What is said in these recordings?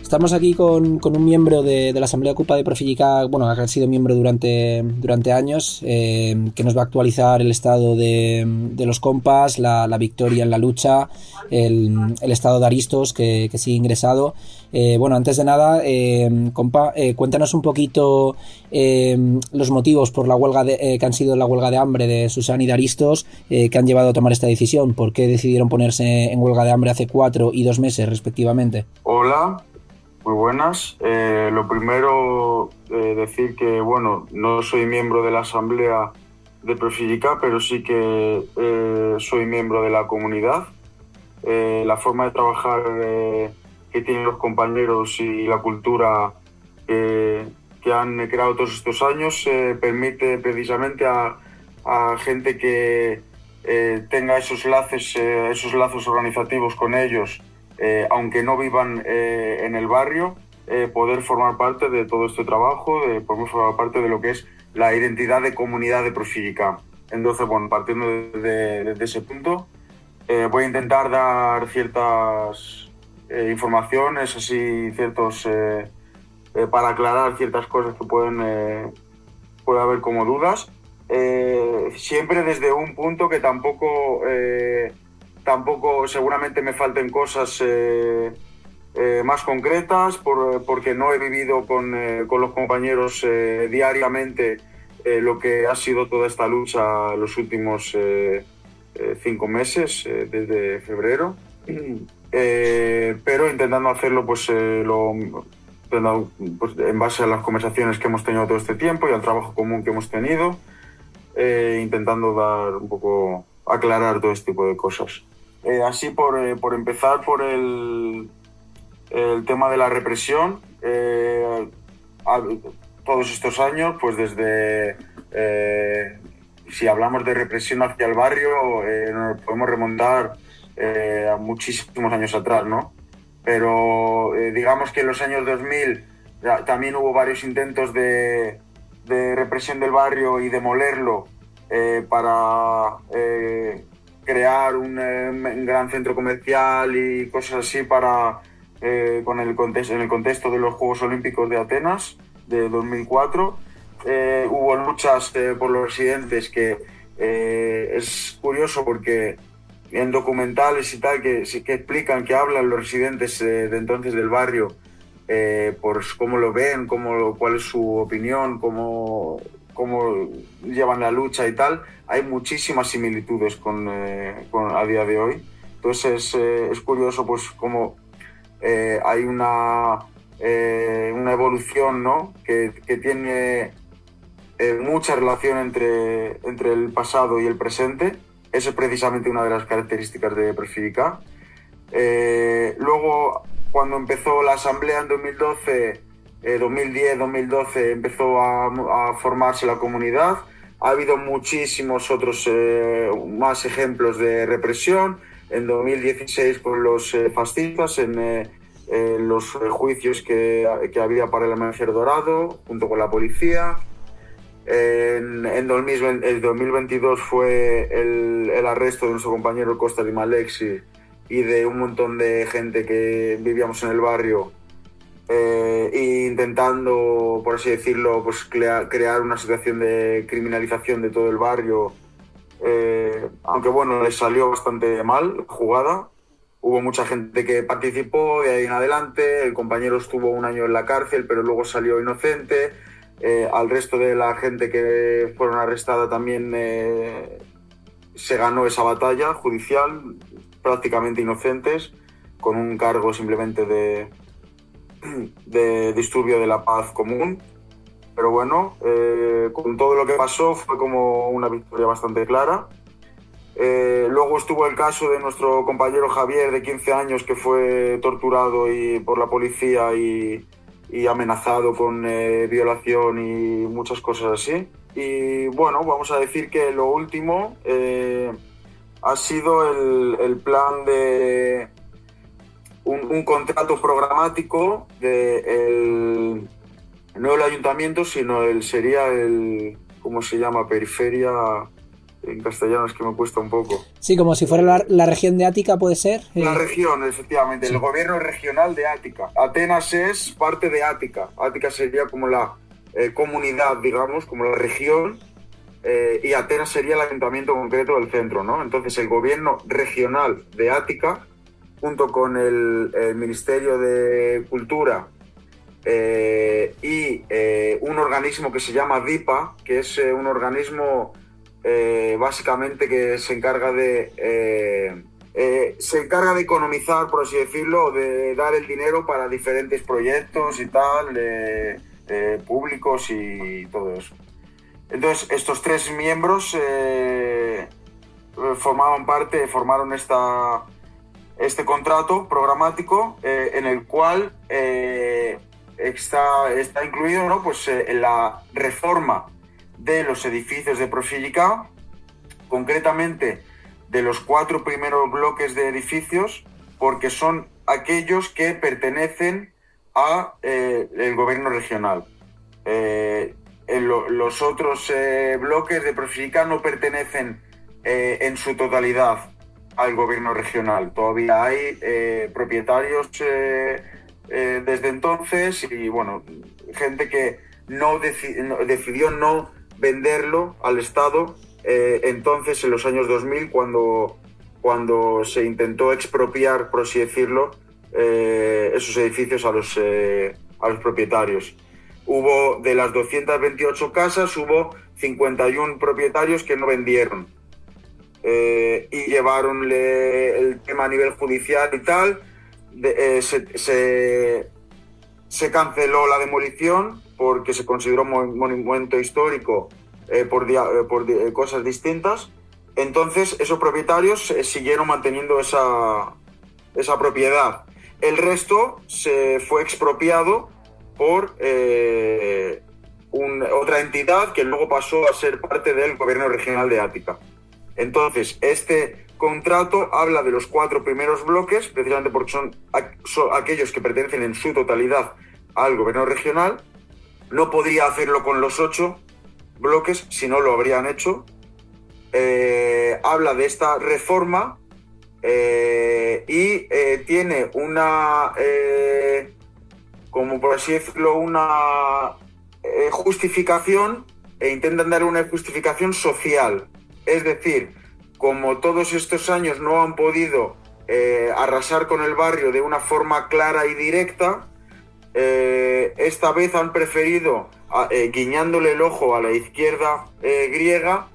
Estamos aquí con un miembro de la Asamblea Ocupa de Profillica, bueno, que ha sido miembro durante años, que nos va a actualizar el estado de los compas, la victoria en la lucha, el estado de Aristos, que sigue ingresado. Bueno, antes de nada, compa, cuéntanos un poquito los motivos por la huelga que han sido la huelga de hambre de Susana y de Aristos, que han llevado a tomar esta decisión. ¿Por qué decidieron ponerse en huelga de hambre hace 4 y 2 meses respectivamente? Hola, muy buenas. Lo primero, decir que, bueno, no soy miembro de la Asamblea de Profillica, pero sí que soy miembro de la comunidad. La forma de trabajar que tienen los compañeros y la cultura que han creado todos estos años permite precisamente a gente que tenga esos lazos organizativos con ellos, aunque no vivan en el barrio, poder formar parte de todo este trabajo, de poder formar parte de lo que es la identidad de comunidad de Profillica. Entonces, bueno, partiendo de ese punto, voy a intentar dar ciertas informaciones, así ciertos para aclarar ciertas cosas que puede haber como dudas. Siempre desde un punto que tampoco seguramente me falten cosas más concretas, porque no he vivido con los compañeros diariamente lo que ha sido toda esta lucha los últimos 5 meses, desde febrero, pero intentando hacerlo pues en base a las conversaciones que hemos tenido todo este tiempo y al trabajo común que hemos tenido, intentando dar un poco, aclarar todo este tipo de cosas. Así por empezar por el tema de la represión, todos estos años, pues desde, si hablamos de represión hacia el barrio, nos podemos remontar a muchísimos años atrás, ¿no? Pero digamos que en los años 2000 también hubo varios intentos de represión del barrio y demolerlo para crear un gran centro comercial y cosas así para en el contexto de los Juegos Olímpicos de Atenas de 2004. Hubo luchas por los residentes que es curioso porque en documentales y tal que explican, que hablan los residentes de entonces del barrio, por cómo lo ven, cuál es su opinión, cómo llevan la lucha y tal. Hay muchísimas similitudes a día de hoy. Entonces es curioso pues cómo hay una evolución, ¿no? que tiene mucha relación entre el pasado y el presente. Eso es precisamente una de las características de Profillica. Luego, cuando empezó la asamblea en 2012, 2010-2012, empezó a formarse la comunidad. Ha habido muchísimos otros más ejemplos de represión. En 2016 con los fascistas, en los juicios que había para el Amanecer Dorado, junto con la policía. En 2022 fue el arresto de nuestro compañero Costa Di Malexi y de un montón de gente que vivíamos en el barrio, intentando, por así decirlo, pues crear una situación de criminalización de todo el barrio, aunque bueno, les salió bastante mal la jugada. Hubo mucha gente que participó de ahí en adelante, el compañero estuvo 1 año en la cárcel, pero luego salió inocente. Al resto de la gente que fueron arrestada también se ganó esa batalla judicial, prácticamente inocentes, con un cargo simplemente de disturbio de la paz común. Pero bueno, con todo lo que pasó fue como una victoria bastante clara. Luego estuvo el caso de nuestro compañero Javier, de 15 años, que fue torturado por la policía y amenazado con violación y muchas cosas así. Y bueno, vamos a decir que lo último ha sido el plan de un contrato programático no el ayuntamiento, sino sería ¿cómo se llama? Periferia En castellano es que me cuesta un poco. Sí, como si fuera la región de Ática, ¿puede ser? La región, efectivamente, sí. El gobierno regional de Ática. Atenas es parte de Ática. Ática sería como la comunidad, digamos, como la región, y Atenas sería el ayuntamiento concreto del centro, ¿no? Entonces el gobierno regional de Ática, junto con el Ministerio de Cultura y un organismo que se llama DIPA, que es un organismo básicamente que se encarga de economizar, por así decirlo, de dar el dinero para diferentes proyectos y tal, públicos y todo eso. Entonces, estos tres miembros formaron este contrato programático en el cual está incluido, ¿no? Pues, la reforma de los edificios de Profilicá, concretamente de los 4 primeros bloques de edificios, porque son aquellos que pertenecen a el gobierno regional. Los otros bloques de Profilicá no pertenecen en su totalidad al gobierno regional. Todavía hay propietarios desde entonces y, bueno, gente que decidió no venderlo al Estado entonces, en los años 2000, cuando se intentó expropiar, por así decirlo, esos edificios a los propietarios. Hubo, de las 228 casas, hubo 51 propietarios que no vendieron y llevaron el tema a nivel judicial y tal. Se canceló la demolición porque se consideró monumento histórico por cosas distintas. Entonces esos propietarios siguieron manteniendo esa propiedad. El resto se fue expropiado por otra entidad que luego pasó a ser parte del gobierno regional de Ática. Entonces, este contrato habla de los 4 primeros bloques, precisamente porque son aquellos que pertenecen en su totalidad al gobierno regional. No podría hacerlo con los 8 bloques, si no lo habrían hecho. Habla de esta reforma y tiene una, como por así decirlo, una justificación, e intentan dar una justificación social. Es decir, como todos estos años no han podido arrasar con el barrio de una forma clara y directa, esta vez han preferido, guiñándole el ojo a la izquierda griega,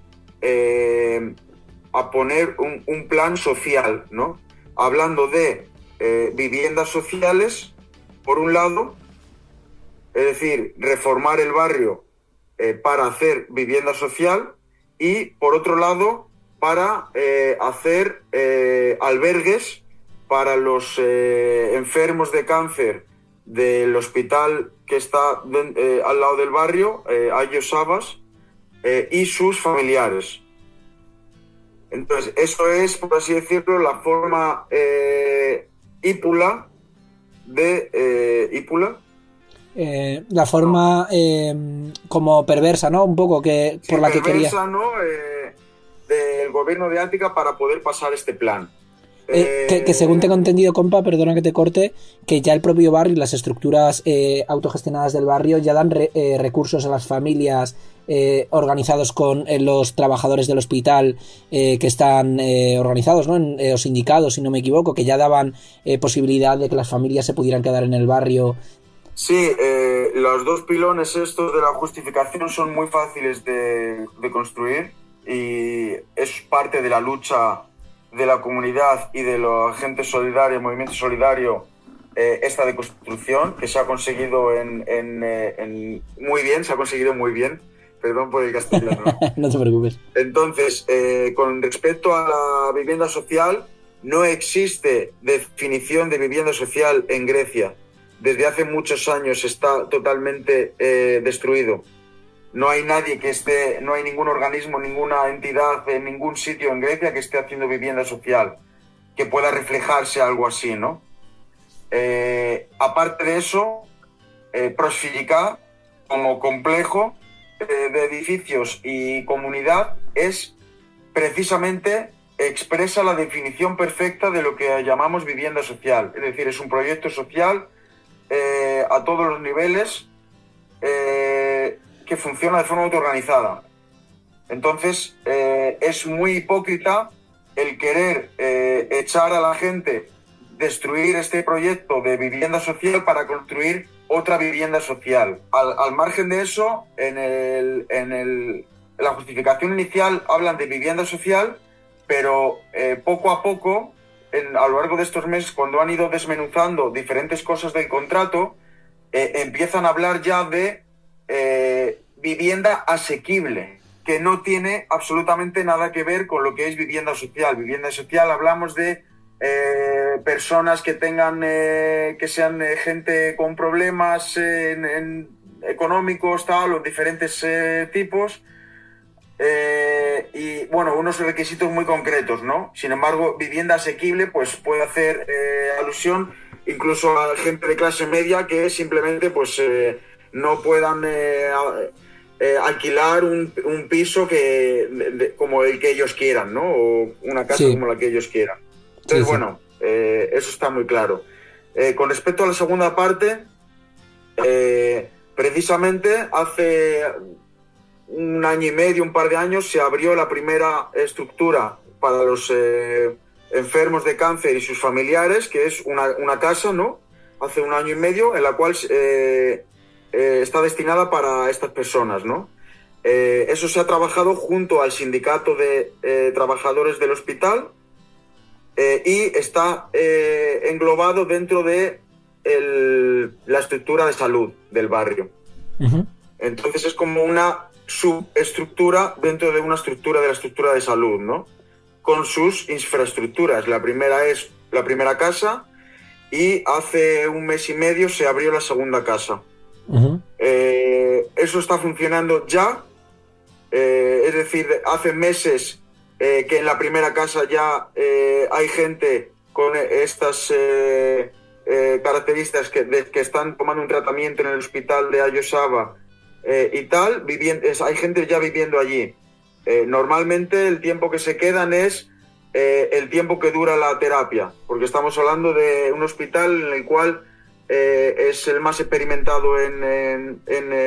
a poner un plan social, ¿no? Hablando de viviendas sociales, por un lado, es decir, reformar el barrio para hacer vivienda social, y por otro lado, para hacer albergues para los enfermos de cáncer del hospital que está al lado del barrio, Ayos Sabas, y sus familiares. Entonces, eso es, por así decirlo, la forma ípula de ípula. La forma como perversa, ¿no? Un poco que por la que quería. Perversa, ¿no? Del gobierno de Ática para poder pasar este plan. Que según tengo entendido, compa, perdona que te corte, que ya el propio barrio y las estructuras autogestionadas del barrio ya dan recursos a las familias organizados con los trabajadores del hospital que están organizados, ¿no? O sindicados, si no me equivoco, que ya daban posibilidad de que las familias se pudieran quedar en el barrio. Sí, los 2 pilones estos de la justificación son muy fáciles de construir y es parte de la lucha de la comunidad y de la gente solidaria, el movimiento solidario, esta deconstrucción que se ha conseguido muy bien, se ha conseguido muy bien, perdón por el castellano. No te preocupes. Entonces, con respecto a la vivienda social, no existe definición de vivienda social en Grecia. Desde hace muchos años está totalmente destruido. No hay nadie no hay ningún organismo, ninguna entidad en ningún sitio en Grecia que esté haciendo vivienda social, que pueda reflejarse algo así, ¿no? Aparte de eso, Profilicá, como complejo de edificios y comunidad, es precisamente expresa la definición perfecta de lo que llamamos vivienda social. Es decir, es un proyecto social a todos los niveles que funciona de forma autoorganizada. Entonces, es muy hipócrita el querer echar a la gente, destruir este proyecto de vivienda social para construir otra vivienda social. Al margen de eso, en la justificación inicial hablan de vivienda social, pero poco a poco, a lo largo de estos meses, cuando han ido desmenuzando diferentes cosas del contrato, empiezan a hablar ya de vivienda asequible, que no tiene absolutamente nada que ver con lo que es vivienda social. Vivienda social hablamos de personas que tengan, que sean gente con problemas económicos, tal, o diferentes tipos, y bueno, unos requisitos muy concretos, ¿no? Sin embargo, vivienda asequible, pues puede hacer alusión incluso a gente de clase media que simplemente pues no puedan alquilar un piso como el que ellos quieran, ¿no? O una casa como la que ellos quieran. Entonces, bueno, eso está muy claro. Con respecto a la segunda parte, precisamente hace un año y medio, un par de años, se abrió la primera estructura para los enfermos de cáncer y sus familiares, que es una casa, ¿no? Hace un año y medio, en la cual está destinada para estas personas, ¿no? Eso se ha trabajado junto al sindicato de trabajadores del hospital y está englobado dentro de la estructura de salud del barrio. Uh-huh. Entonces es como una subestructura dentro de una estructura de la estructura de salud, ¿no? Con sus infraestructuras. La primera es la primera casa y hace un mes y medio se abrió la segunda casa. Uh-huh. Eso está funcionando ya, es decir, hace meses que en la primera casa ya hay gente con estas características que están tomando un tratamiento en el hospital de Ayosaba y tal, hay gente ya viviendo allí. Normalmente el tiempo que se quedan es el tiempo que dura la terapia, porque estamos hablando de un hospital en el cual es el más experimentado en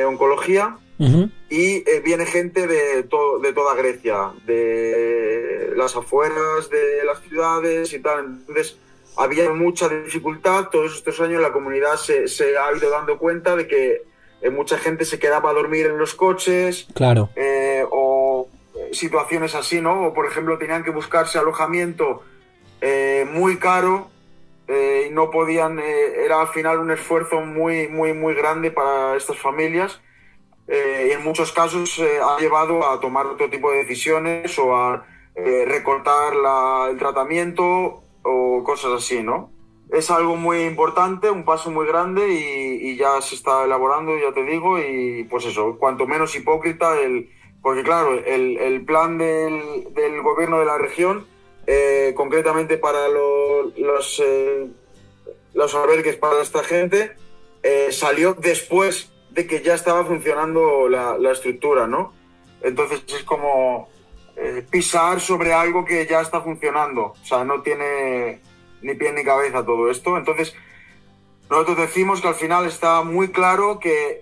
oncología. Uh-huh. Y viene gente de toda Grecia, de las afueras de las ciudades y tal. Entonces había mucha dificultad. Todos estos años la comunidad se ha ido dando cuenta de que mucha gente se quedaba a dormir en los coches. Claro. O situaciones así, ¿no? O por ejemplo tenían que buscarse alojamiento muy caro y no podían, era al final un esfuerzo muy, muy, muy grande para estas familias. Y en muchos casos ha llevado a tomar otro tipo de decisiones o a recortar el tratamiento o cosas así, ¿no? Es algo muy importante, un paso muy grande y ya se está elaborando, ya te digo, y pues eso, cuanto menos hipócrita, porque claro, el plan del gobierno de la región, concretamente para los albergues para esta gente, salió después de que ya estaba funcionando la estructura, ¿no? Entonces es como pisar sobre algo que ya está funcionando. O sea, no tiene ni pie ni cabeza todo esto. Entonces, nosotros decimos que al final está muy claro que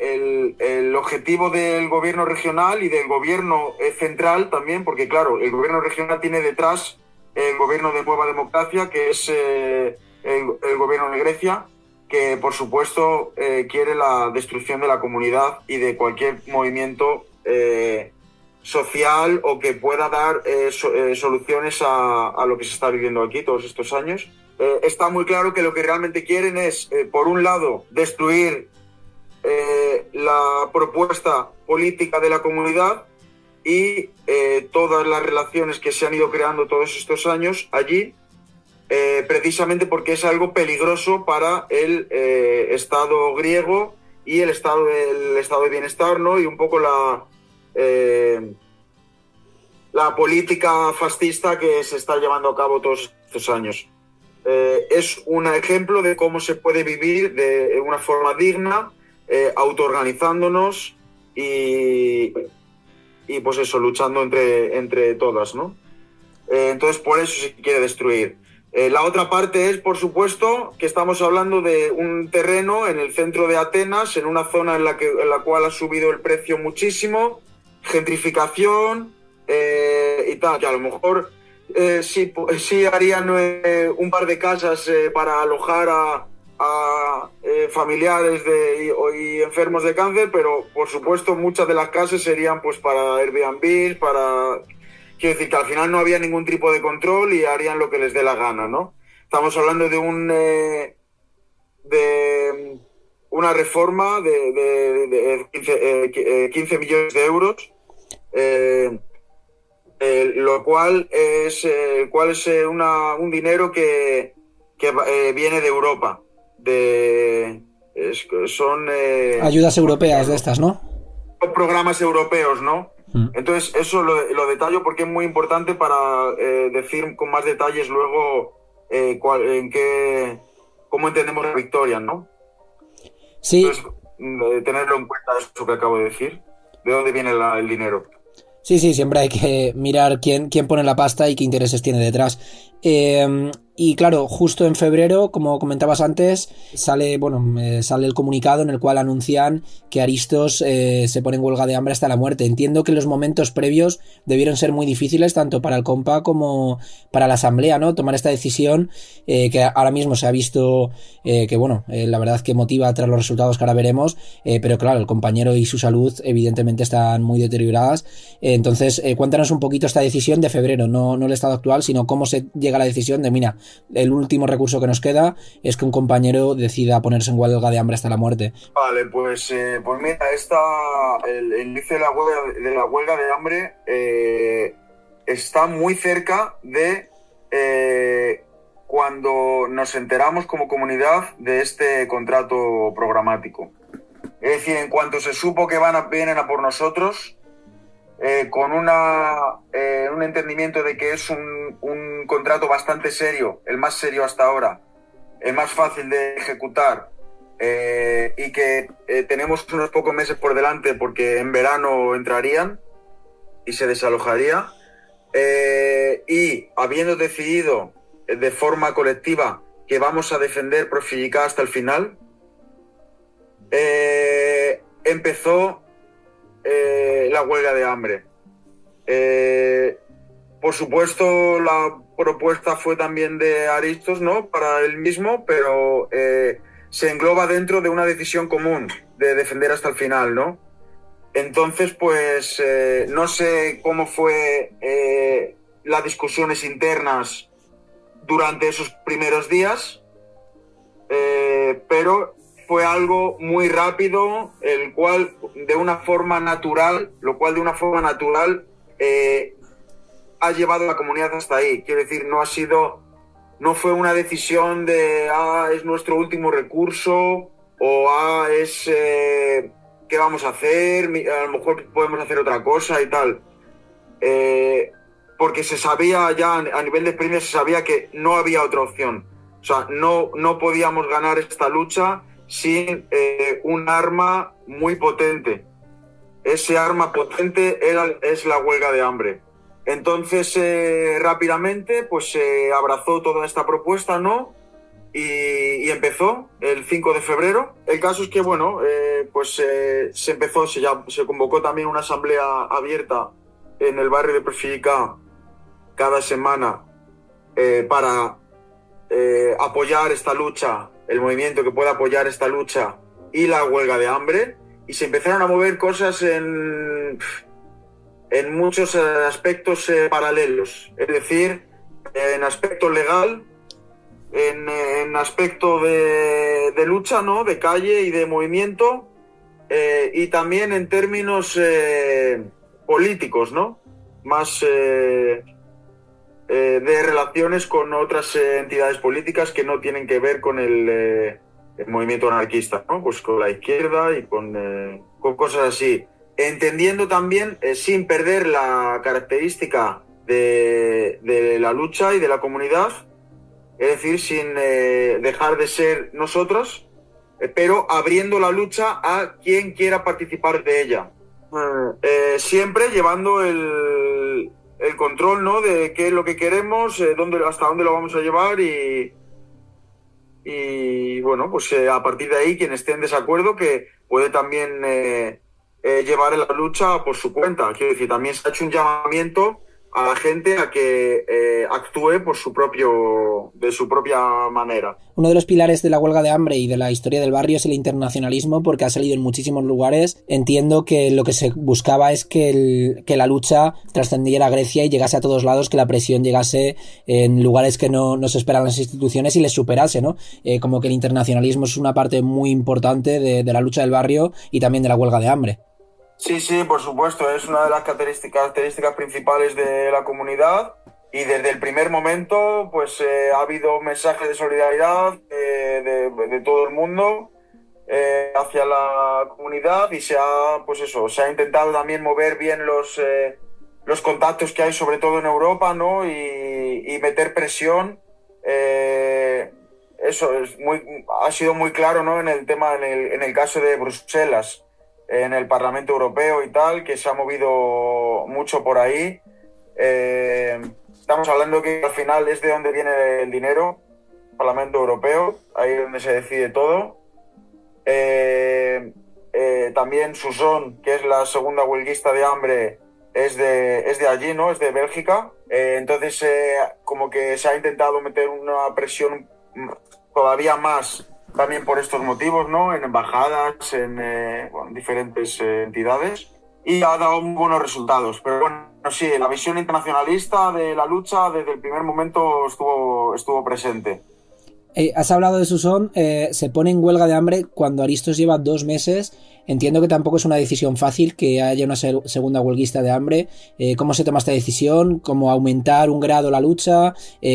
el objetivo del gobierno regional y del gobierno central también, porque claro, el gobierno regional tiene detrás el gobierno de Nueva Democracia, que es el gobierno de Grecia, que por supuesto quiere la destrucción de la comunidad y de cualquier movimiento social o que pueda dar soluciones a lo que se está viviendo aquí todos estos años. Está muy claro que lo que realmente quieren es, por un lado, destruir la propuesta política de la comunidad y todas las relaciones que se han ido creando todos estos años allí, precisamente porque es algo peligroso para el Estado griego y el estado de bienestar, ¿no? Y un poco la política fascista que se está llevando a cabo todos estos años. Es un ejemplo de cómo se puede vivir de una forma digna, autoorganizándonos y pues eso, luchando entre todas, ¿no? Entonces por eso se quiere destruir. La otra parte es, por supuesto, que estamos hablando de un terreno en el centro de Atenas, en una zona en la cual ha subido el precio muchísimo, gentrificación y tal, que a lo mejor sí harían un par de casas para alojar a familiares y enfermos de cáncer, pero por supuesto muchas de las casas serían pues para Airbnb, para... Quiero decir que al final no había ningún tipo de control y harían lo que les dé la gana, ¿no? Estamos hablando de una reforma de 15 millones de euros, lo cual es un dinero que viene de Europa. Son ayudas europeas de estas, ¿no? Programas europeos, ¿no? Entonces eso lo detallo porque es muy importante para decir con más detalles luego cómo entendemos la victoria, ¿no? Sí. Entonces, tenerlo en cuenta eso que acabo de decir, de dónde viene el dinero. Sí, siempre hay que mirar quién pone la pasta y qué intereses tiene detrás. Y claro, justo en febrero, como comentabas antes, sale el comunicado en el cual anuncian que Aristos se pone en huelga de hambre hasta la muerte. Entiendo que los momentos previos debieron ser muy difíciles tanto para el compa como para la asamblea, ¿no? Tomar esta decisión que ahora mismo se ha visto la verdad que motiva tras los resultados que ahora veremos, pero claro, el compañero y su salud evidentemente están muy deterioradas. Entonces, cuéntanos un poquito esta decisión de febrero, no el estado actual, sino cómo se llega a la decisión de, mira, el último recurso que nos queda es que un compañero decida ponerse en huelga de hambre hasta la muerte. Vale, pues mira, el inicio de la huelga de hambre está muy cerca de cuando nos enteramos como comunidad de este contrato programático. Es decir, en cuanto se supo que vienen a por nosotros, con un entendimiento de que es un contrato bastante serio, el más serio hasta ahora, el más fácil de ejecutar, y que tenemos unos pocos meses por delante porque en verano entrarían y se desalojaría, y habiendo decidido de forma colectiva que vamos a defender Profillica hasta el final, empezó la huelga de hambre. Por supuesto, la propuesta fue también de Aristos, ¿no? Para él mismo, pero se engloba dentro de una decisión común de defender hasta el final, ¿no? Entonces, pues no sé cómo fue las discusiones internas durante esos primeros días, pero fue algo muy rápido, lo cual de una forma natural ha llevado a la comunidad hasta ahí. Quiero decir, no fue una decisión de es nuestro último recurso o ¿qué vamos a hacer? A lo mejor podemos hacer otra cosa y tal. Porque se sabía ya a nivel de experiencia, se sabía que no había otra opción. O sea, no podíamos ganar esta lucha sin un arma muy potente. Ese arma potente es la huelga de hambre. Entonces, rápidamente, pues se abrazó toda esta propuesta, ¿no? Y empezó el 5 de febrero. El caso es que, se convocó también una asamblea abierta en el barrio de Profillica cada semana para apoyar esta lucha, el movimiento que pueda apoyar esta lucha y la huelga de hambre, y se empezaron a mover cosas en muchos aspectos paralelos, es decir, en aspecto legal, en aspecto de lucha, ¿no? De calle y de movimiento, y también en términos políticos, ¿no? Más de relaciones con otras entidades políticas que no tienen que ver con el movimiento anarquista, ¿no? Pues con la izquierda y con cosas así. Entendiendo también, sin perder la característica de la lucha y de la comunidad, es decir, sin dejar de ser nosotros, pero abriendo la lucha a quien quiera participar de ella. Siempre llevando el control, ¿no? De qué es lo que queremos, hasta dónde lo vamos a llevar y bueno, pues a partir de ahí quien esté en desacuerdo que puede también llevar la lucha por su cuenta. Quiero decir, también se ha hecho un llamamiento a la gente a que actúe de su propia manera. Uno de los pilares de la huelga de hambre y de la historia del barrio es el internacionalismo, porque ha salido en muchísimos lugares. Entiendo que lo que se buscaba es que la lucha trascendiera a Grecia y llegase a todos lados, que la presión llegase en lugares que no se esperan las instituciones y les superase, ¿no? Como que el internacionalismo es una parte muy importante de la lucha del barrio y también de la huelga de hambre. Sí, sí, por supuesto, es una de las características principales de la comunidad y desde el primer momento pues ha habido mensajes de solidaridad de todo el mundo hacia la comunidad y se ha intentado también mover bien los contactos que hay sobre todo en Europa, ¿no? Y meter presión. Eso ha sido muy claro, ¿no? En el caso de Bruselas, en el Parlamento Europeo y tal, que se ha movido mucho por ahí. Estamos hablando que al final es de donde viene el dinero, Parlamento Europeo, ahí es donde se decide todo. También Susón, que es la segunda huelguista de hambre, es de allí, ¿no? Es de Bélgica. Entonces, como que se ha intentado meter una presión todavía más también por estos motivos, ¿no? En embajadas, en diferentes entidades, y ha dado muy buenos resultados. Pero bueno, sí, la visión internacionalista de la lucha desde el primer momento estuvo presente. Has hablado de Susón, se pone en huelga de hambre cuando Aristos lleva 2 meses. Entiendo que tampoco es una decisión fácil que haya una segunda huelguista de hambre. ¿Cómo se toma esta decisión? ¿Cómo aumentar un grado la lucha?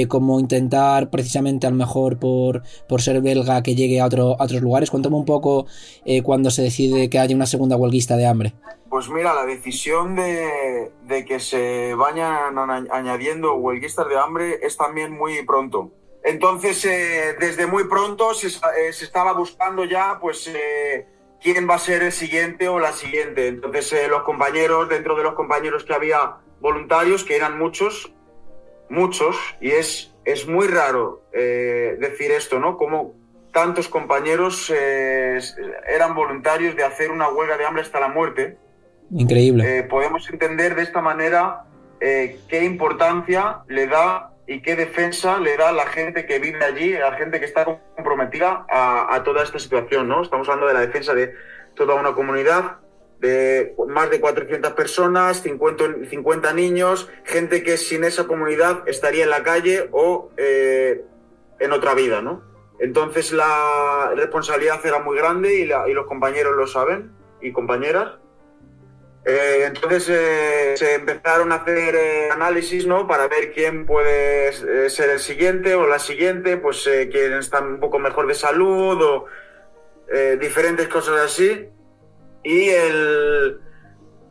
¿Cómo intentar precisamente a lo mejor por ser belga que llegue a otros lugares? Cuéntame un poco cuando se decide que haya una segunda huelguista de hambre. Pues mira, la decisión de que se vayan añadiendo huelguistas de hambre es también muy pronto. Entonces, desde muy pronto se estaba buscando ya, pues, quién va a ser el siguiente o la siguiente. Entonces, dentro de los compañeros que había voluntarios, que eran muchos, y es muy raro decir esto, ¿no? Como tantos compañeros eran voluntarios de hacer una huelga de hambre hasta la muerte. Increíble. Podemos entender de esta manera qué importancia le da y qué defensa le da a la gente que vive allí, a la gente que está comprometida a toda esta situación, ¿no? Estamos hablando de la defensa de toda una comunidad, de más de 400 personas, 50 niños, gente que sin esa comunidad estaría en la calle o en otra vida, ¿no? Entonces la responsabilidad era muy grande y los compañeros lo saben, y compañeras. Entonces se empezaron a hacer análisis, ¿no? Para ver quién puede ser el siguiente o la siguiente, pues quién está un poco mejor de salud o diferentes cosas así. Y el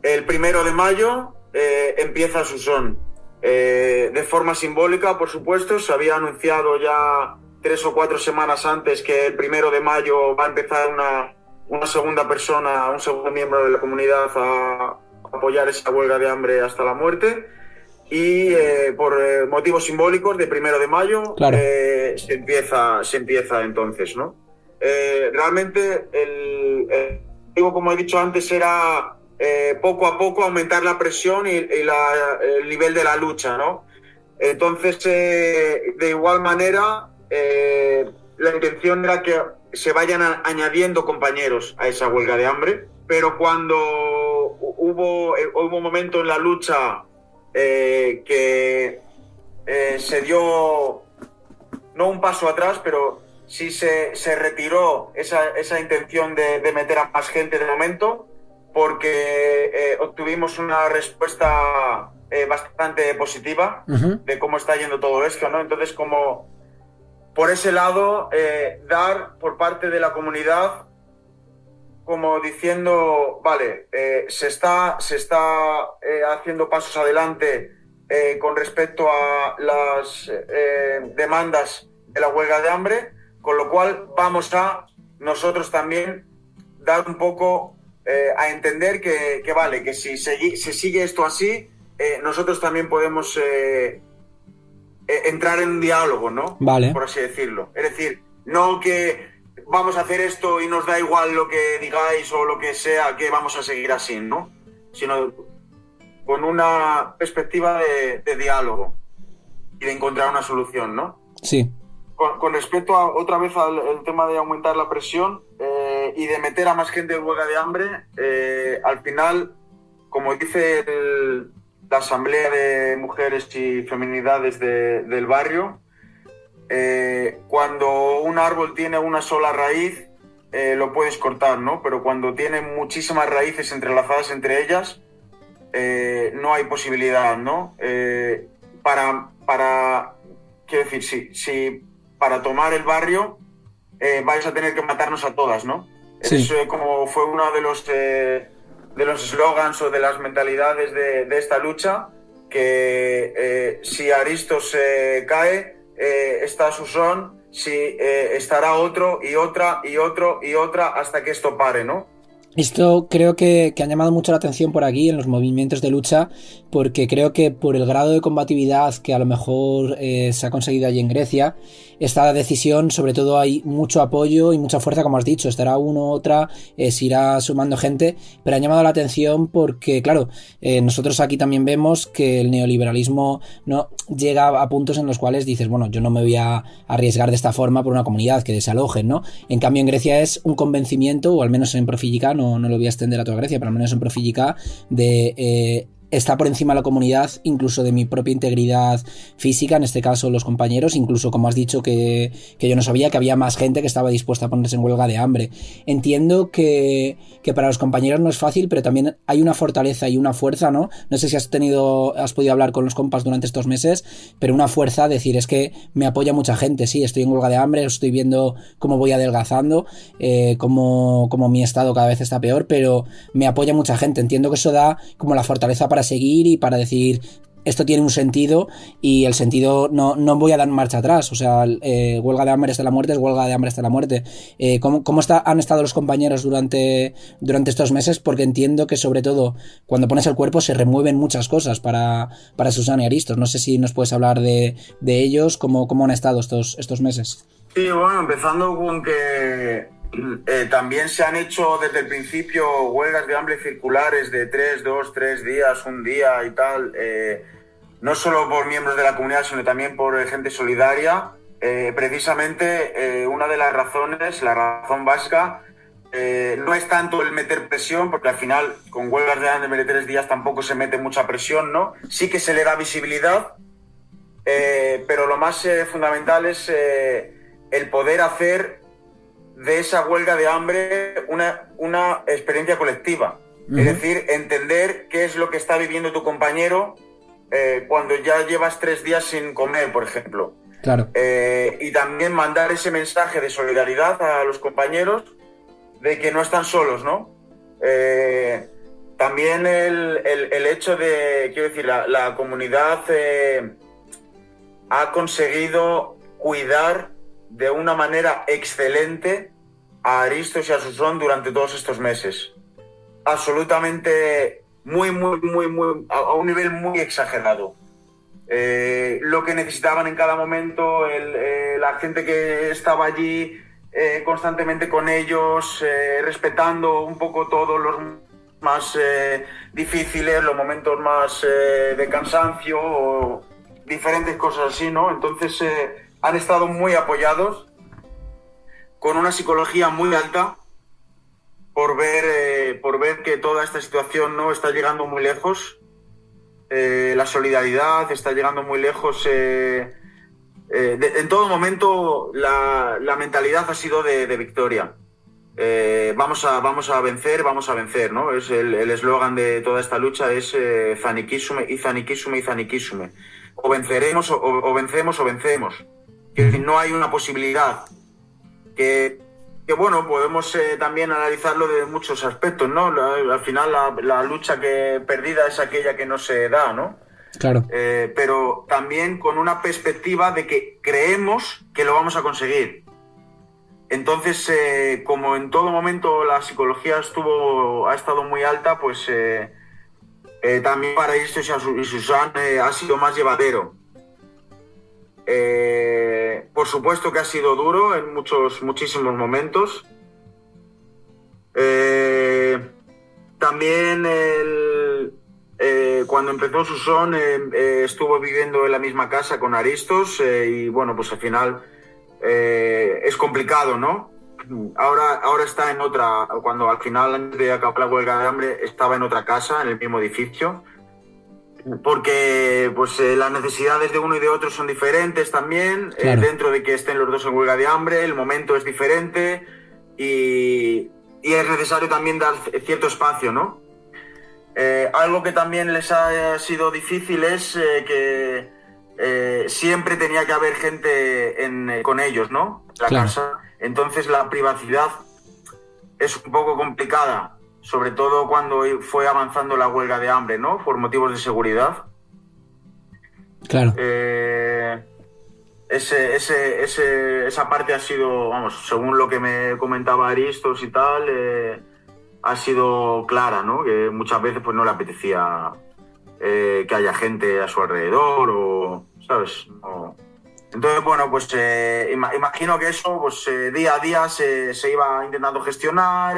1 de mayo empieza Susón. De forma simbólica, por supuesto, se había anunciado ya 3 o 4 semanas antes que el 1 de mayo va a empezar una segunda persona, un segundo miembro de la comunidad a apoyar esa huelga de hambre hasta la muerte. Y por motivos simbólicos, de 1 de mayo, claro, se empieza entonces, ¿no? Realmente como he dicho antes, era poco a poco aumentar la presión y el nivel de la lucha, ¿no? Entonces, de igual manera, la intención era que se vayan añadiendo compañeros a esa huelga de hambre, pero cuando hubo un momento en la lucha que se dio, no un paso atrás, pero sí se retiró esa intención de meter a más gente de momento, porque obtuvimos una respuesta bastante positiva de cómo está yendo todo esto, ¿no? Entonces, como por ese lado, dar por parte de la comunidad como diciendo, vale, se está haciendo pasos adelante con respecto a las demandas de la huelga de hambre, con lo cual vamos a nosotros también dar un poco a entender que vale, que si se sigue esto así, nosotros también podemos entrar en un diálogo, ¿no? Vale. Por así decirlo. Es decir, no que vamos a hacer esto y nos da igual lo que digáis o lo que sea, que vamos a seguir así, ¿no? Sino con una perspectiva de diálogo y de encontrar una solución, ¿no? Sí. Con respecto a, otra vez al tema de aumentar la presión y de meter a más gente en huelga de hambre, al final, como dice la Asamblea de Mujeres y Feminidades del barrio, cuando un árbol tiene una sola raíz, lo puedes cortar, ¿no? Pero cuando tiene muchísimas raíces entrelazadas entre ellas, no hay posibilidad, ¿no? Quiero decir, si para tomar el barrio vais a tener que matarnos a todas, ¿no? Sí. Eso como fue uno de los eslogans o de las mentalidades de esta lucha, que si Aristos cae, está Susón, si estará otro y otra y otro y otra hasta que esto pare, ¿no? Esto creo que han llamado mucho la atención por aquí en los movimientos de lucha, porque creo que por el grado de combatividad que a lo mejor se ha conseguido allí en Grecia, esta decisión, sobre todo hay mucho apoyo y mucha fuerza, como has dicho, estará uno, otra, se irá sumando gente, pero han llamado la atención porque, claro, nosotros aquí también vemos que el neoliberalismo no llega a puntos en los cuales dices, bueno, yo no me voy a arriesgar de esta forma por una comunidad que desalojen, ¿no? En cambio en Grecia es un convencimiento, o al menos en Profillica, no lo voy a extender a toda Grecia, pero al menos en Profillica, de está por encima de la comunidad, incluso de mi propia integridad física, en este caso los compañeros, incluso como has dicho que yo no sabía que había más gente que estaba dispuesta a ponerse en huelga de hambre. Entiendo que para los compañeros no es fácil, pero también hay una fortaleza y una fuerza, ¿no? No sé si has podido hablar con los compas durante estos meses, pero una fuerza, decir, es que me apoya mucha gente, sí, estoy en huelga de hambre, estoy viendo cómo voy adelgazando, cómo mi estado cada vez está peor, pero me apoya mucha gente. Entiendo que eso da como la fortaleza para seguir y para decir, esto tiene un sentido y el sentido no voy a dar marcha atrás. O sea, huelga de hambre hasta la muerte es huelga de hambre hasta la muerte. ¿Cómo han estado los compañeros durante estos meses? Porque entiendo que sobre todo cuando pones el cuerpo se remueven muchas cosas para Susana y Aristos. No sé si nos puedes hablar de ellos, cómo han estado estos meses. Sí, bueno, empezando con que también se han hecho desde el principio huelgas de hambre circulares de 3 días, un día y tal, no solo por miembros de la comunidad, sino también por gente solidaria. Precisamente una de las razones, la razón básica, no es tanto el meter presión, porque al final con huelgas de hambre de 3 días tampoco se mete mucha presión, ¿no? Sí que se le da visibilidad, pero lo más fundamental es el poder hacer de esa huelga de hambre una experiencia colectiva. Uh-huh. Es decir, entender qué es lo que está viviendo tu compañero cuando ya llevas 3 días sin comer, por ejemplo. Claro. Y también mandar ese mensaje de solidaridad a los compañeros de que no están solos, ¿no? También el hecho de, quiero decir, la comunidad ha conseguido cuidar de una manera excelente a Aristos y a Susón durante todos estos meses. Absolutamente muy, a un nivel muy exagerado. Lo que necesitaban en cada momento, la gente que estaba allí constantemente con ellos, respetando un poco todos los más difíciles, los momentos más de cansancio, o diferentes cosas así, ¿no? Entonces han estado muy apoyados, con una psicología muy alta, por ver que toda esta situación no está llegando muy lejos. La solidaridad está llegando muy lejos. En todo momento la mentalidad ha sido de victoria. Vamos a vencer, ¿no? Es el eslogan de toda esta lucha, es zanikisume y zanikisume y zanikisume. O venceremos o vencemos o vencemos. Que no hay una posibilidad. Que bueno, podemos también analizarlo de muchos aspectos, ¿no? Al final la lucha que perdida es aquella que no se da, ¿no? Claro. Pero también con una perspectiva de que creemos que lo vamos a conseguir. Entonces, como en todo momento la psicología ha estado muy alta, pues También para Aristos y Susan ha sido más llevadero. Por supuesto que ha sido duro en muchísimos momentos. También cuando empezó Susón estuvo viviendo en la misma casa con Aristos y bueno, pues al final es complicado, ¿no? Ahora está en otra, cuando al final antes de acabar la huelga de hambre estaba en otra casa, en el mismo edificio, porque pues las necesidades de uno y de otro son diferentes también, Claro. dentro de que estén los dos en huelga de hambre, el momento es diferente y es necesario también dar cierto espacio, ¿no? Algo que también les ha sido difícil es que siempre tenía que haber gente con ellos, ¿no? En la Claro. casa. Entonces la privacidad es un poco complicada, sobre todo cuando fue avanzando la huelga de hambre, ¿no? Por motivos de seguridad. Claro. Esa parte ha sido, vamos, según lo que me comentaba Aristos y tal, ha sido clara, ¿no? Que muchas veces pues no le apetecía que haya gente a su alrededor o, ¿sabes? No. Entonces, bueno, pues imagino que eso, pues día a día se iba intentando gestionar.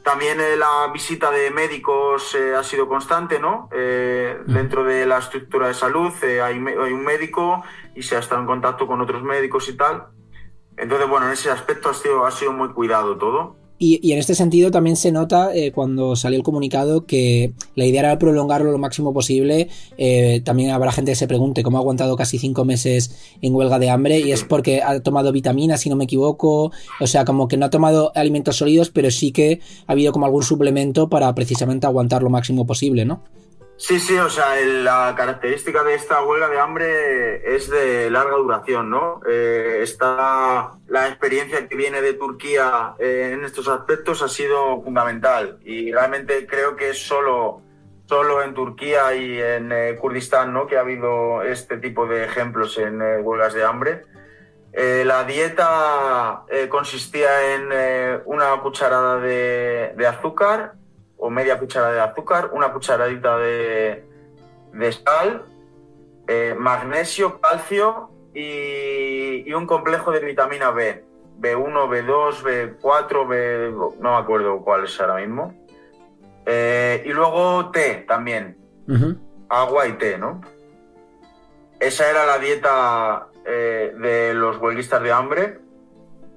También la visita de médicos ha sido constante, ¿no? Dentro de la estructura de salud hay un médico y se ha estado en contacto con otros médicos y tal. Entonces, bueno, en ese aspecto ha sido muy cuidado todo. Y en este sentido también se nota cuando salió el comunicado que la idea era prolongarlo lo máximo posible. También habrá gente que se pregunte cómo ha aguantado casi 5 meses en huelga de hambre y es porque ha tomado vitaminas, si no me equivoco. O sea, como que no ha tomado alimentos sólidos, pero sí que ha habido como algún suplemento para precisamente aguantar lo máximo posible, ¿no? Sí, sí, o sea, la característica de esta huelga de hambre es de larga duración, ¿no? La experiencia que viene de Turquía en estos aspectos ha sido fundamental y realmente creo que es solo en Turquía y en Kurdistán, ¿no? Que ha habido este tipo de ejemplos en huelgas de hambre. La dieta consistía en una cucharada de azúcar o media cucharada de azúcar, una cucharadita de sal, magnesio, calcio y un complejo de vitamina B. B1, B2, B4, no me acuerdo cuál es ahora mismo. Y luego té también. Agua y té, ¿no? Esa era la dieta de los huelguistas de hambre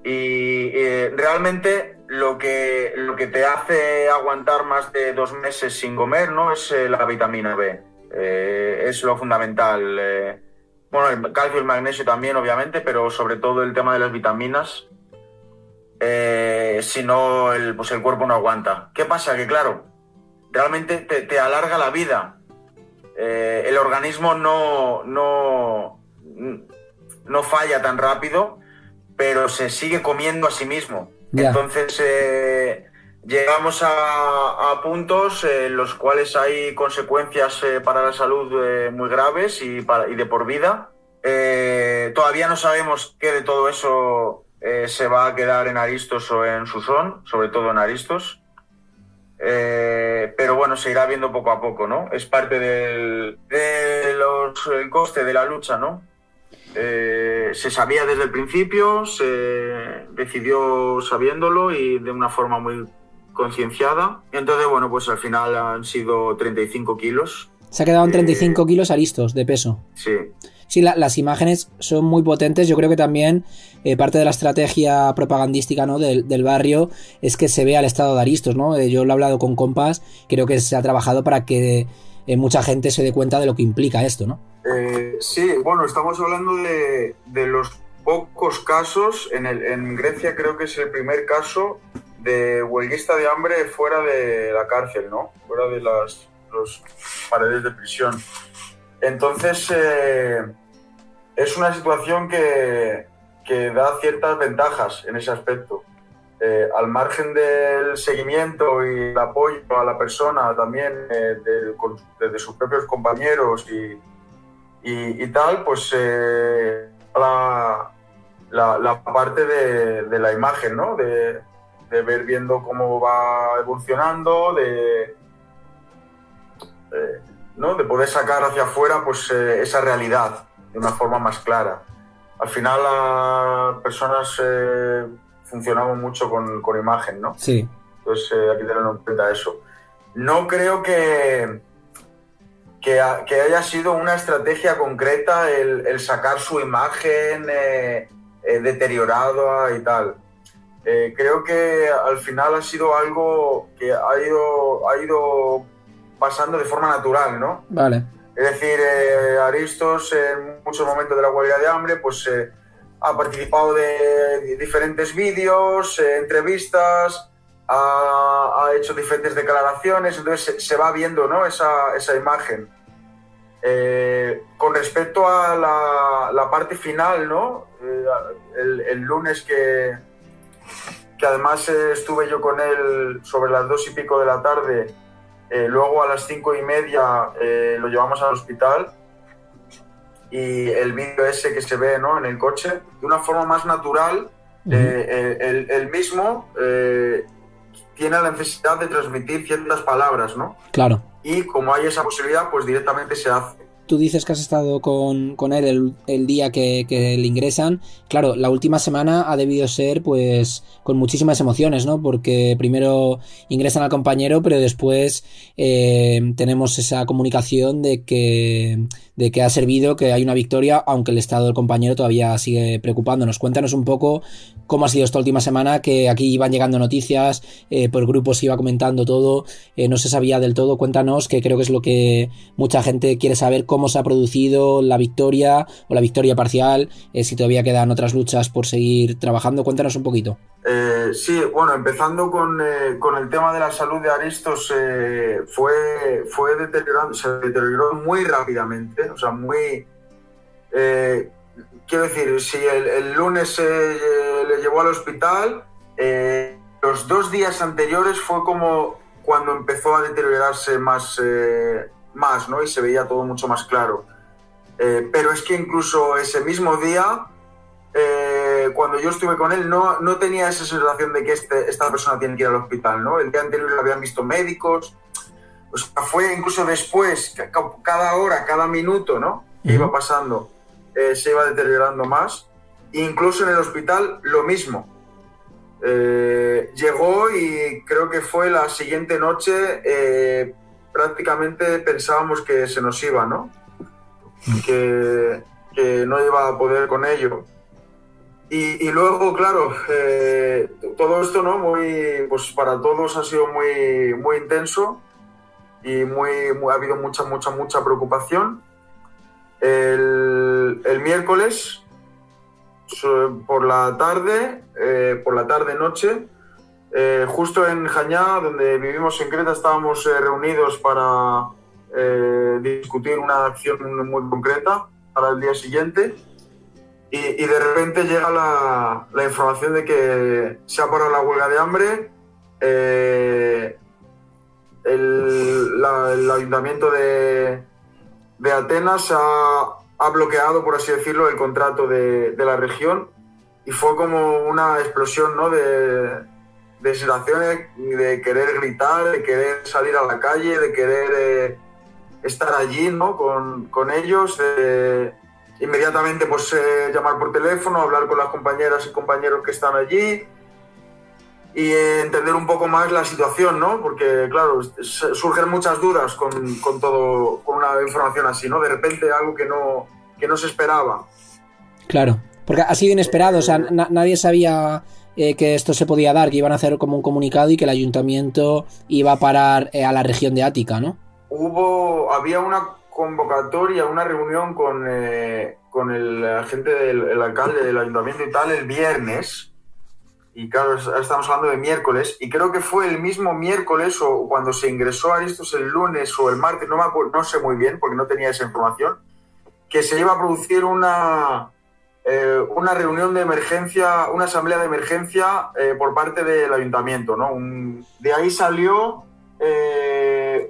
y realmente lo que te hace aguantar más de 2 meses sin comer, ¿no? Es la vitamina B. Es lo fundamental. Bueno, el calcio y el magnesio también, obviamente, pero sobre todo el tema de las vitaminas. Si no, pues el cuerpo no aguanta. ¿Qué pasa? Que claro, realmente te alarga la vida. El organismo no falla tan rápido, pero se sigue comiendo a sí mismo. Ya. Entonces llegamos a puntos en los cuales hay consecuencias para la salud muy graves y de por vida. Todavía no sabemos qué de todo eso se va a quedar en Aristos o en Susón, sobre todo en Aristos. Pero bueno, se irá viendo poco a poco, ¿no? Es parte del coste de la lucha, ¿no? Se sabía desde el principio, se decidió sabiéndolo y de una forma muy concienciada. Y entonces, bueno, pues al final han sido 35 kilos. Se ha quedado en 35 kilos Aristos de peso. Sí. Sí, las imágenes son muy potentes. Yo creo que también parte de la estrategia propagandística, ¿no? del barrio es que se vea el estado de Aristos, ¿no? Yo lo he hablado con compas, creo que se ha trabajado para que mucha gente se dé cuenta de lo que implica esto, ¿no? Sí, bueno, estamos hablando de los pocos casos. En Grecia creo que es el primer caso de huelguista de hambre fuera de la cárcel, ¿no? Fuera de las paredes de prisión. Entonces, es una situación que da ciertas ventajas en ese aspecto. Al margen del seguimiento y el apoyo a la persona también de sus propios compañeros y tal, pues la parte de la imagen, ¿no? De ver viendo cómo va evolucionando, ¿no? De poder sacar hacia afuera pues, esa realidad de una forma más clara. Al final las personas funcionamos mucho con imagen, ¿no? Sí. Entonces hay que tener en cuenta eso. No creo que haya sido una estrategia concreta el sacar su imagen deteriorada y tal. Creo que al final ha sido algo que ha ido pasando de forma natural, ¿no? Vale. Es decir, Aristos en muchos momentos de la huelga de hambre pues ha participado de diferentes vídeos, entrevistas, ha hecho diferentes declaraciones, entonces se va viendo, ¿no? esa imagen. Con respecto a la parte final, ¿no? El lunes que además estuve yo con él sobre las 2:00 de la tarde, luego a las 5:30 lo llevamos al hospital y el vídeo ese que se ve, ¿no? En el coche, de una forma más natural, él mismo tiene la necesidad de transmitir ciertas palabras, ¿no? Claro. Y como hay esa posibilidad, pues directamente se hace. Tú dices que has estado con él el día que le ingresan. Claro, la última semana ha debido ser pues con muchísimas emociones, ¿no? Porque primero ingresan al compañero, pero después tenemos esa comunicación de que ha servido, que hay una victoria, aunque el estado del compañero todavía sigue preocupándonos. Cuéntanos un poco cómo ha sido esta última semana, que aquí iban llegando noticias, por grupos se iba comentando todo, no se sabía del todo. Cuéntanos, que creo que es lo que mucha gente quiere saber, cómo se ha producido la victoria o la victoria parcial, si todavía quedan otras luchas por seguir trabajando. Cuéntanos un poquito. Sí, bueno, empezando con el tema de la salud de Aristos, fue deteriorando, se deterioró muy rápidamente, o sea, muy... quiero decir, si el lunes le llevó al hospital, los 2 días anteriores fue como cuando empezó a deteriorarse más, ¿no? Y se veía todo mucho más claro. Pero es que incluso ese mismo día, cuando yo estuve con él, no tenía esa sensación de que esta persona tiene que ir al hospital, ¿no? El día anterior lo habían visto médicos, o sea, fue incluso después, cada hora, cada minuto, ¿no? Que iba pasando, se iba deteriorando más. Incluso en el hospital, lo mismo. Llegó y creo que fue la siguiente noche, prácticamente pensábamos que se nos iba, ¿no? Que no iba a poder con ello. Y luego, claro, todo esto, ¿no? Pues para todos ha sido muy, muy intenso y ha habido mucha preocupación. El miércoles, por la tarde-noche, justo en Jañá, donde vivimos en Creta, estábamos reunidos para discutir una acción muy concreta para el día siguiente. Y de repente llega la información de que se ha parado la huelga de hambre. El ayuntamiento de Atenas ha bloqueado, por así decirlo, el contrato de la región, y fue como una explosión, ¿no? de sensaciones, de querer gritar, de querer salir a la calle, de querer estar allí, ¿no? con ellos, inmediatamente pues llamar por teléfono, hablar con las compañeras y compañeros que están allí y entender un poco más la situación, ¿no? Porque, claro, surgen muchas dudas con una información así, ¿no? De repente algo que no se esperaba. Claro, porque ha sido inesperado, o sea, nadie sabía que esto se podía dar, que iban a hacer como un comunicado y que el ayuntamiento iba a parar a la región de Ática, ¿no? Había una convocatoria, una reunión con el agente el alcalde del ayuntamiento y tal, el viernes. Y claro, estamos hablando de miércoles, y creo que fue el mismo miércoles o cuando se ingresó a Aristos, el lunes o el martes, no me acuerdo, no sé muy bien porque no tenía esa información, que se iba a producir una reunión de emergencia, una asamblea de emergencia por parte del ayuntamiento, ¿no? De ahí salió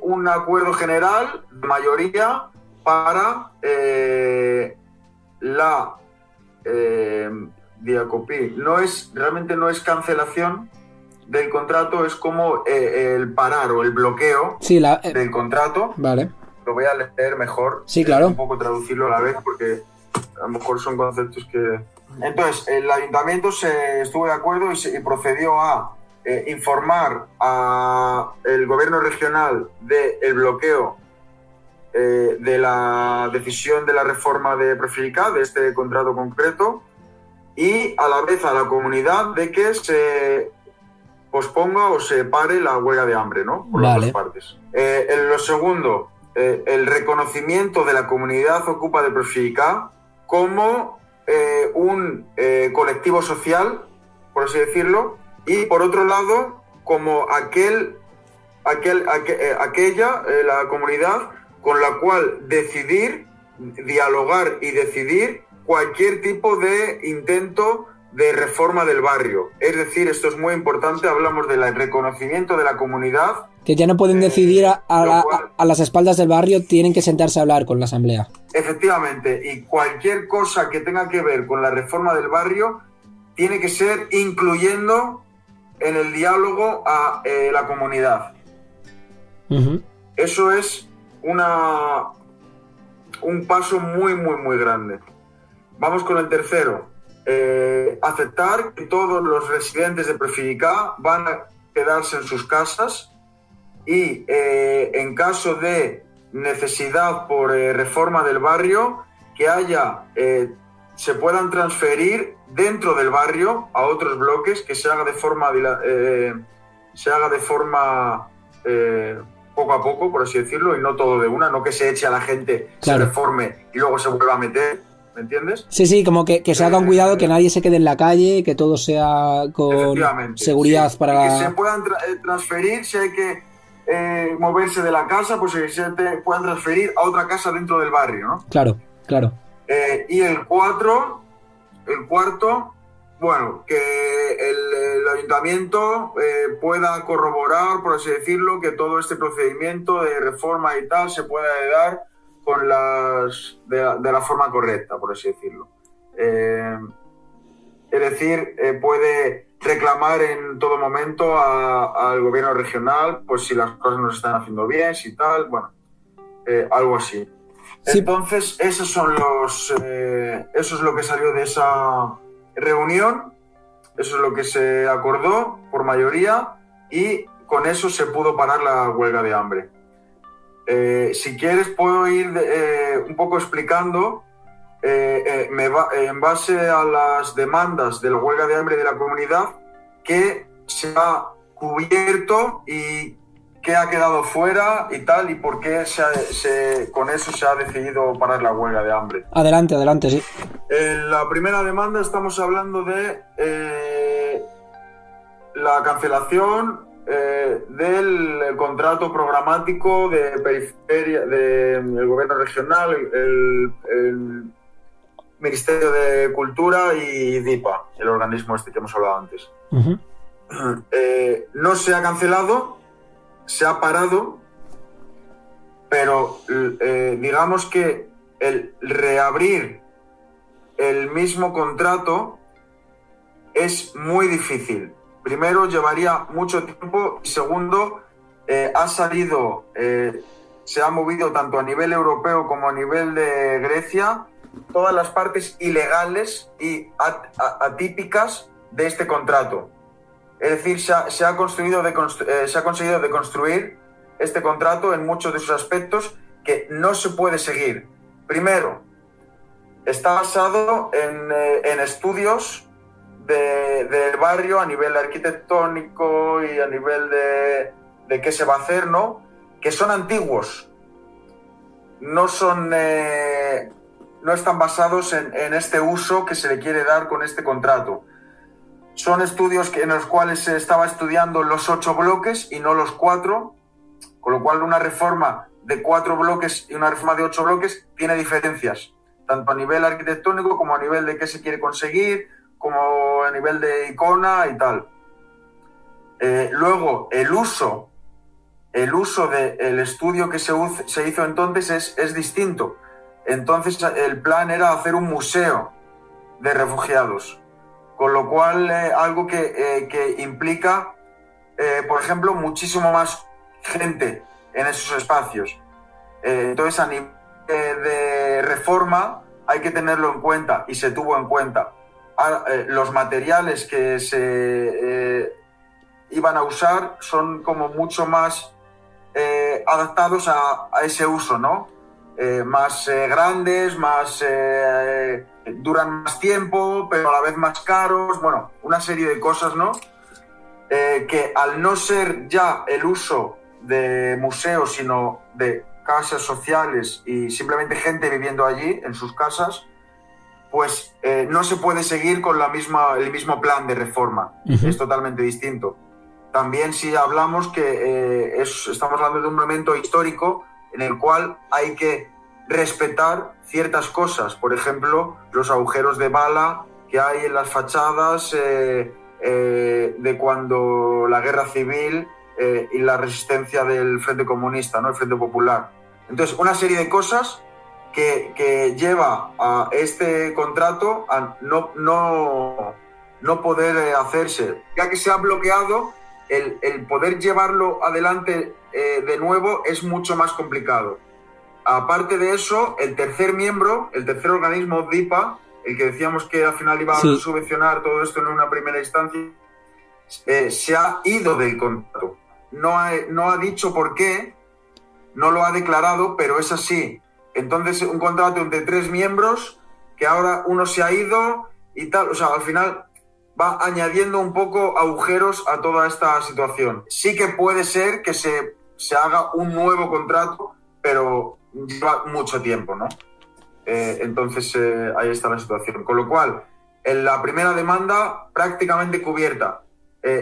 un acuerdo general de mayoría para Diacopí. Realmente no es cancelación, del contrato es como el parar o el bloqueo Sí, del contrato. Vale. Lo voy a leer mejor. Sí, claro. Un poco traducirlo a la vez porque a lo mejor son conceptos que... Entonces, el ayuntamiento estuvo de acuerdo y procedió a informar al gobierno regional del bloqueo de la decisión de la reforma de Prefijicá, de este contrato concreto, y a la vez a la comunidad de que se posponga o se pare la huelga de hambre, ¿no? Por las dos partes. Lo segundo, el reconocimiento de la comunidad Ocupa de Prefijicá como un colectivo social, por así decirlo, y por otro lado, como aquella, la comunidad con la cual dialogar y decidir cualquier tipo de intento de reforma del barrio. Es decir, esto es muy importante, hablamos del reconocimiento de la comunidad. Que ya no pueden decidir a las espaldas del barrio, tienen que sentarse a hablar con la asamblea. Efectivamente, y cualquier cosa que tenga que ver con la reforma del barrio tiene que ser incluyendo en el diálogo a la comunidad. Uh-huh. Eso es un paso muy, muy, muy grande. Vamos con el tercero. Aceptar que todos los residentes de Prefijicá van a quedarse en sus casas y en caso de necesidad por reforma del barrio, que se puedan transferir dentro del barrio a otros bloques, que se haga de forma poco a poco, por así decirlo, y no todo de una, no que se eche a la gente, claro, se reforme y luego se vuelva a meter, ¿me entiendes? Sí, como que se haga un cuidado, que nadie se quede en la calle, que todo sea con seguridad, sí, para... Y que se puedan transferir, si hay que moverse de la casa, pues que se puedan transferir a otra casa dentro del barrio, ¿no? Claro, claro. Y el cuarto, bueno, que el ayuntamiento pueda corroborar, por así decirlo, que todo este procedimiento de reforma y tal se pueda dar con de la forma correcta, por así decirlo. Es decir, puede reclamar en todo momento al gobierno regional, pues si las cosas no se están haciendo bien, si tal, bueno, algo así. Sí. Entonces, eso es lo que salió de esa reunión, eso es lo que se acordó por mayoría y con eso se pudo parar la huelga de hambre. Si quieres puedo ir un poco explicando en base a las demandas de la huelga de hambre de la comunidad que se ha cubierto y qué ha quedado fuera y tal, y por qué con eso se ha decidido parar la huelga de hambre. Adelante, sí. La primera demanda estamos hablando de la cancelación del contrato programático de periferia del gobierno regional, el Ministerio de Cultura y DIPA, el organismo este que hemos hablado antes. Uh-huh. No se ha cancelado, se ha parado, pero digamos que el reabrir el mismo contrato es muy difícil. Primero, llevaría mucho tiempo y segundo, se ha movido tanto a nivel europeo como a nivel de Grecia todas las partes ilegales y atípicas de este contrato. Es decir, se ha conseguido deconstruir este contrato en muchos de sus aspectos que no se puede seguir. Primero, está basado en estudios del barrio a nivel arquitectónico y a nivel de qué se va a hacer, ¿no? Que son antiguos. No están basados en este uso que se le quiere dar con este contrato. Son estudios en los cuales se estaba estudiando los 8 bloques y no los 4, con lo cual una reforma de 4 bloques y una reforma de 8 bloques tiene diferencias, tanto a nivel arquitectónico como a nivel de qué se quiere conseguir, como a nivel de icona y tal. Luego, el uso del estudio que se hizo entonces es distinto. Entonces, el plan era hacer un museo de refugiados, con lo cual algo que implica por ejemplo, muchísimo más gente en esos espacios. Entonces, a nivel de reforma hay que tenerlo en cuenta, y se tuvo en cuenta. Los materiales que se iban a usar son como mucho más adaptados a ese uso, ¿no? Más grandes, duran más tiempo, pero a la vez más caros, bueno, una serie de cosas, ¿no? Que al no ser ya el uso de museos, sino de casas sociales y simplemente gente viviendo allí en sus casas, pues no se puede seguir con el mismo plan de reforma. Uh-huh. Es totalmente distinto. También si hablamos que estamos hablando de un momento histórico en el cual hay que respetar ciertas cosas, por ejemplo, los agujeros de bala que hay en las fachadas de cuando la guerra civil y la resistencia del Frente Comunista, ¿no? El Frente Popular. Entonces, una serie de cosas que lleva a este contrato a no poder hacerse. Ya que se ha bloqueado, el poder llevarlo adelante de nuevo es mucho más complicado. Aparte de eso, el tercer organismo, DIPA, el que decíamos que al final iba a subvencionar todo esto en una primera instancia, se ha ido del contrato. No ha dicho por qué, no lo ha declarado, pero es así. Entonces, un contrato entre 3 miembros, que ahora uno se ha ido y tal, o sea, al final va añadiendo un poco agujeros a toda esta situación. Sí que puede ser que se haga un nuevo contrato, pero lleva mucho tiempo, ¿no? Entonces, ahí está la situación. Con lo cual, en la primera demanda prácticamente cubierta.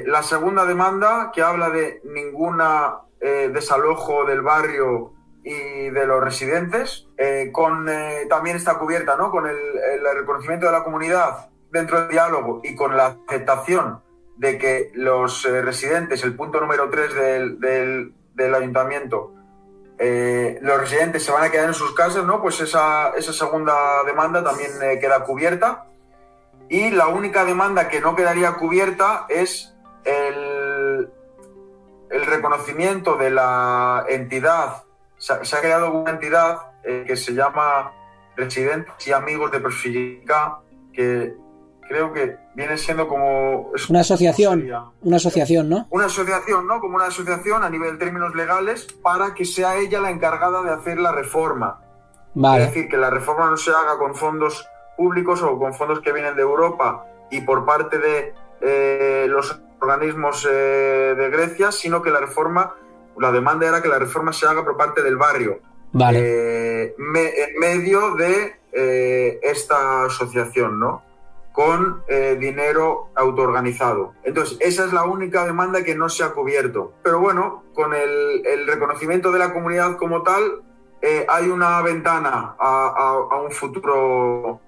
La segunda demanda, que habla de ninguna desalojo del barrio y de los residentes, también está cubierta, ¿no? Con el reconocimiento de la comunidad dentro del diálogo y con la aceptación de que los residentes, el punto número 3 del ayuntamiento, los residentes se van a quedar en sus casas, ¿no? Pues esa segunda demanda también queda cubierta. Y la única demanda que no quedaría cubierta es el reconocimiento de la entidad. Se ha creado una entidad que se llama Residentes y Amigos de Profilica, que creo que viene siendo como... Una asociación, ¿no? Una asociación, ¿no? Como una asociación a nivel de términos legales, para que sea ella la encargada de hacer la reforma. Vale. Es decir, que la reforma no se haga con fondos públicos o con fondos que vienen de Europa y por parte de los organismos de Grecia, sino que la demanda era que la reforma se haga por parte del barrio. Vale. En medio de esta asociación, ¿no? Con dinero autoorganizado. Entonces, esa es la única demanda que no se ha cubierto. Pero bueno, con el reconocimiento de la comunidad como tal, hay una ventana a un futuro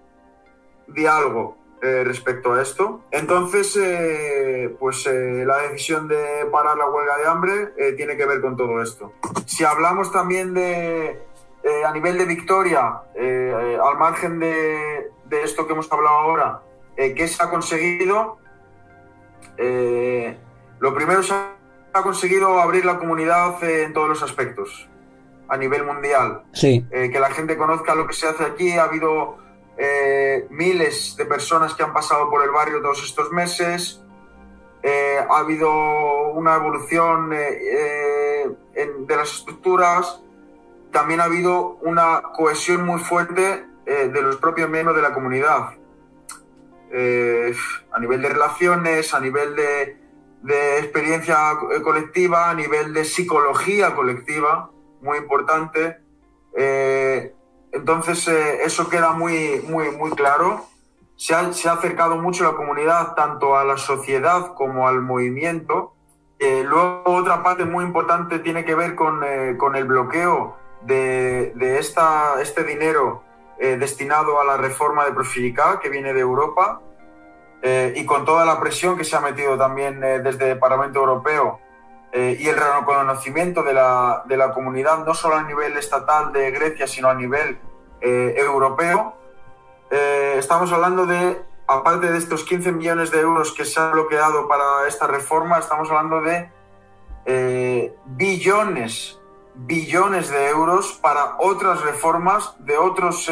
diálogo respecto a esto. Entonces, la decisión de parar la huelga de hambre tiene que ver con todo esto. Si hablamos también a nivel de Victoria, al margen de esto que hemos hablado ahora, ¿qué se ha conseguido? Lo primero, se ha conseguido abrir la comunidad en todos los aspectos, a nivel mundial. Sí. Que la gente conozca lo que se hace aquí. Ha habido miles de personas que han pasado por el barrio todos estos meses. Ha habido una evolución de las estructuras. También ha habido una cohesión muy fuerte de los propios miembros de la comunidad. A nivel de relaciones, a nivel de experiencia colectiva, a nivel de psicología colectiva, muy importante. Entonces, eso queda muy, muy, muy claro. Se ha acercado mucho la comunidad tanto a la sociedad como al movimiento. Luego, otra parte muy importante tiene que ver con el bloqueo de este dinero destinado a la reforma de Profilica, que viene de Europa, y con toda la presión que se ha metido también desde el Parlamento Europeo y el reconocimiento de la comunidad, no solo a nivel estatal de Grecia, sino a nivel europeo. Estamos hablando de aparte de estos 15 millones de euros que se han bloqueado para esta reforma, estamos hablando de billones de euros para otras reformas de otros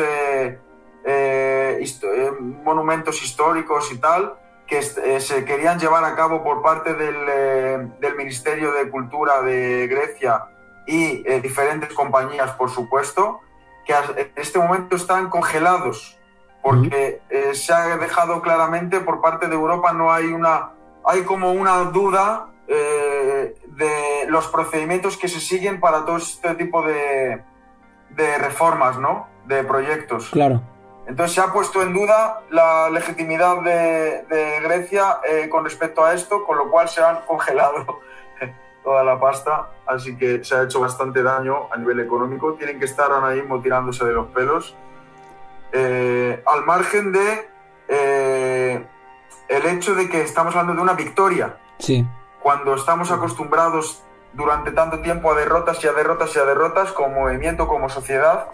monumentos históricos y tal, que se querían llevar a cabo por parte del Ministerio de Cultura de Grecia y diferentes compañías, por supuesto, que en este momento están congelados, porque se ha dejado claramente por parte de Europa, hay como una duda de los procedimientos que se siguen para todo este tipo de reformas, ¿no? De proyectos. Claro. Entonces se ha puesto en duda la legitimidad de Grecia con respecto a esto, con lo cual se han congelado toda la pasta, así que se ha hecho bastante daño a nivel económico. Tienen que estar ahora mismo tirándose de los pelos. Al margen de el hecho de que estamos hablando de una victoria. Sí. Cuando estamos acostumbrados durante tanto tiempo a derrotas y a derrotas y a derrotas, como movimiento, como sociedad,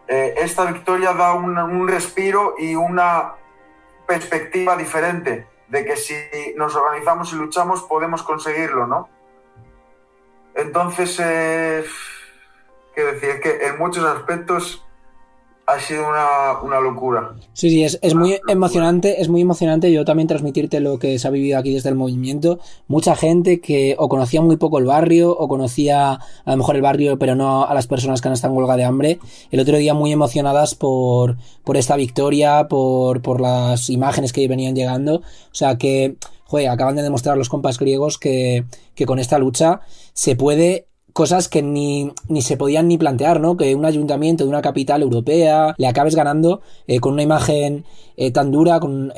esta victoria da un respiro y una perspectiva diferente de que si nos organizamos y luchamos podemos conseguirlo, ¿no? Entonces, qué decir, es que en muchos aspectos ha sido una locura. Sí, es muy emocionante, es muy emocionante yo también transmitirte lo que se ha vivido aquí desde el movimiento. Mucha gente que o conocía muy poco el barrio, o conocía a lo mejor el barrio, pero no a las personas que han estado en huelga de hambre. El otro día muy emocionadas por esta victoria, por las imágenes que venían llegando. O sea que, joder, acaban de demostrar los compas griegos que con esta lucha se puede... Cosas que ni se podían ni plantear, ¿no? Que un ayuntamiento de una capital europea le acabes ganando con una imagen tan dura, con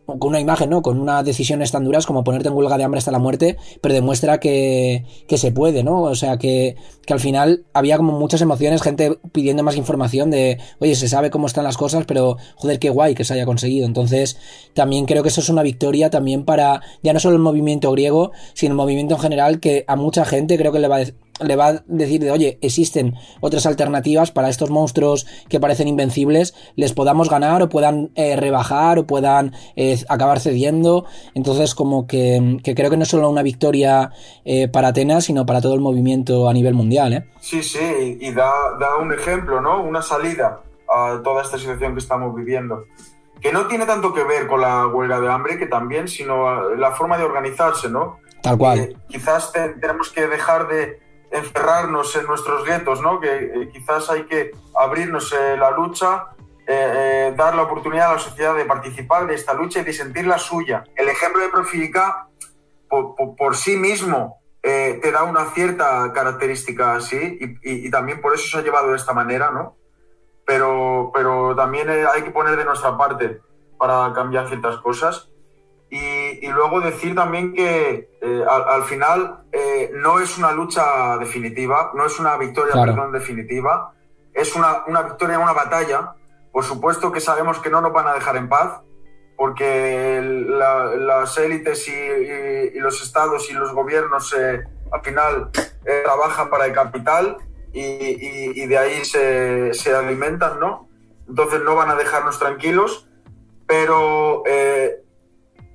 una imagen, ¿no? Con unas decisiones tan duras como ponerte en huelga de hambre hasta la muerte, pero demuestra que se puede, ¿no? O sea, que al final había como muchas emociones, gente pidiendo más información de, oye, se sabe cómo están las cosas, pero joder, qué guay que se haya conseguido. Entonces, también creo que eso es una victoria también para, ya no solo el movimiento griego, sino el movimiento en general, que a mucha gente creo que le va a decir de, oye, existen otras alternativas para estos monstruos que parecen invencibles, les podamos ganar o puedan rebajar o puedan acabar cediendo. Entonces como que creo que no es solo una victoria para Atenas, sino para todo el movimiento a nivel mundial, ¿eh? Sí, y da un ejemplo, ¿no? Una salida a toda esta situación que estamos viviendo, que no tiene tanto que ver con la huelga de hambre, que también, sino la forma de organizarse, ¿no? Tal cual. Quizás tenemos que dejar de encerrarnos en nuestros guetos, ¿no? Que quizás hay que abrirnos la lucha, dar la oportunidad a la sociedad de participar de esta lucha y de sentir la suya. El ejemplo de Profidica por sí mismo te da una cierta característica así y también por eso se ha llevado de esta manera, ¿no? Pero también hay que poner de nuestra parte para cambiar ciertas cosas. Y luego decir también que al final no es una lucha definitiva, no es una victoria, claro, perdón, definitiva, es una victoria, una batalla. Por supuesto que sabemos que no nos van a dejar en paz, porque las élites y los estados y los gobiernos al final trabajan para el capital y de ahí se alimentan, ¿no? Entonces no van a dejarnos tranquilos, pero...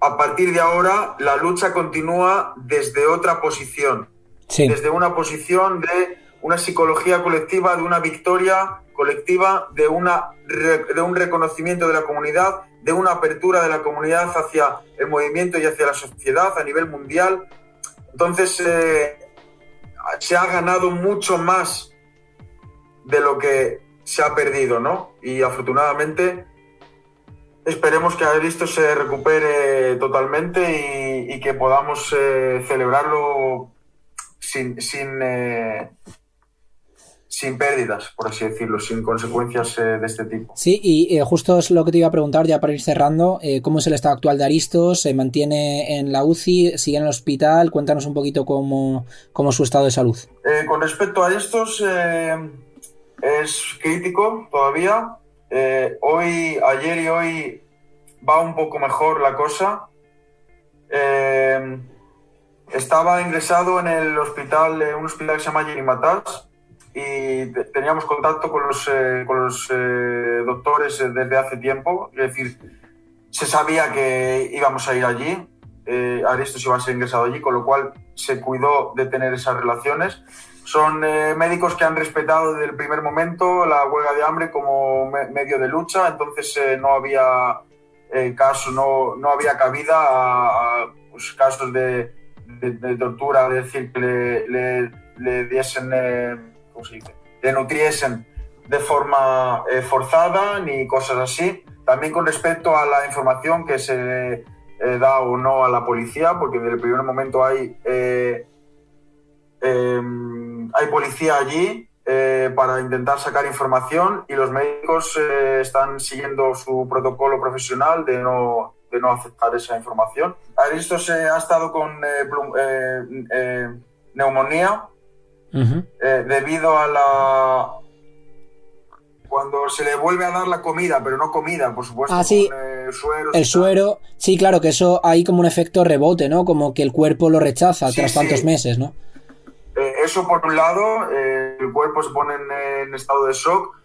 a partir de ahora, la lucha continúa desde otra posición. Sí. Desde una posición de una psicología colectiva, de una victoria colectiva, de un reconocimiento de la comunidad, de una apertura de la comunidad hacia el movimiento y hacia la sociedad a nivel mundial. Entonces, se ha ganado mucho más de lo que se ha perdido, ¿no? Y afortunadamente... esperemos que esto se recupere totalmente y que podamos celebrarlo sin pérdidas, por así decirlo, sin consecuencias de este tipo. Sí, y justo es lo que te iba a preguntar ya para ir cerrando. ¿Cómo es el estado actual de Aristos? ¿Se mantiene en la UCI? ¿Sigue en el hospital? Cuéntanos un poquito cómo es su estado de salud. Con respecto a Aristos, es crítico todavía. Ayer y hoy va un poco mejor la cosa. Estaba ingresado en el hospital, un hospital que se llama Gerimatas, y teníamos contacto con los doctores desde hace tiempo. Es decir, se sabía que íbamos a ir allí, Aristos iba a ser ingresado allí, con lo cual se cuidó de tener esas relaciones. Son médicos que han respetado desde el primer momento la huelga de hambre como medio de lucha, entonces no había caso, no había cabida a pues, casos de tortura, de decir que le diesen, ¿cómo se dice? Le nutriesen de forma forzada ni cosas así. También con respecto a la información que se da o no a la policía, porque desde el primer momento hay policía allí para intentar sacar información y los médicos están siguiendo su protocolo profesional de no aceptar esa información. Aristos ha estado con neumonía debido a cuando se le vuelve a dar la comida, pero no comida, por supuesto, sí. con sueros. El suero, sí, claro, que eso hay como un efecto rebote, ¿no? Como que el cuerpo lo rechaza tras tantos meses, ¿no? Eso por un lado, el cuerpo se pone en estado de shock,